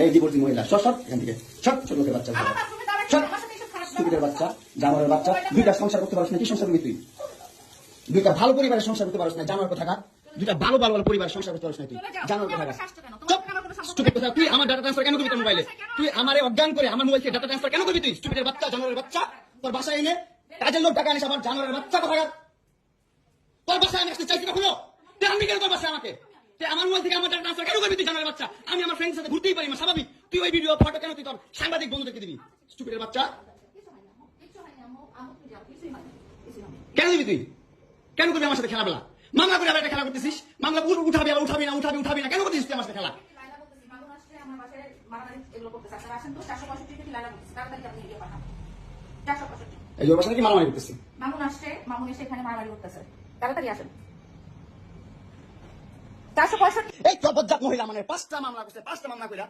এই ডিভোর্সি মহিলা সর সর এখান থেকে সর ছোট লোকের বাচ্চা সর স্টুপিডের বাচ্চা জানোয়ারের বাচ্চা দুইটা সংসার করতে পারিস না কি সংসার করবি তুই দুইটা ভালো পরিবারের সংসার করতে পারিস না জানোয়ার কোথাকার দুইটা ভালো ভালো ভালো পরিবারের সংসার করতে পারিস না তুই জানোয়ার কোথাকার স্টুপিড কোথাকার তুই আমার ডাটা ট্রান্সফার কেন করবি তোর মোবাইলে তুই আমারে অজ্ঞান করে আমার মোবাইল থেকে ডাটা ট্রান্সফার কেন করবি তুই স্টুপিডের বাচ্চা জানোয়ারের বাচ্চা তোর বাসায় এনে কাজের লোক টাকা আনিস আমার জানোয়ারের বাচ্চা কোথাকার তোর বাসায় আমি আসতে চাইছি কখনো তুই আমি কেন তোর বাসায় আমাকে আমার মোবাইল থেকে আমার ডাটা ট্রান্সফার কেন করবি তুই জানোয়ারের বাচ্চা আমি আমার ফ্রেন্ডের সাথে ঘুরতেই পারি না স্বাভাবিক তুই ওই ভিডিও ফটো কেন তুই তোর সাংবাদিক বন্ধুদেরকে দিবি স্টুপিডের বাচ্চা কেন দিবি তুই কেন করবি আমার সাথে খেলাবেলা মামলা করে আবার একটা খেলা করতেছিস মামলা উঠাবি আবার উঠাবি না কেন করতেছিস তুই আমার সাথে খেলা এই যে বাসা নাকি মারামারি করতেছি মামুন আসছে মামুন এসে এখানে মারামারি করতেছে তাড়াতাড়ি আসেন 465 এই জবরদস্ত মহিলা মানে 5টা মামলা করছে 5টা মামলা কইরা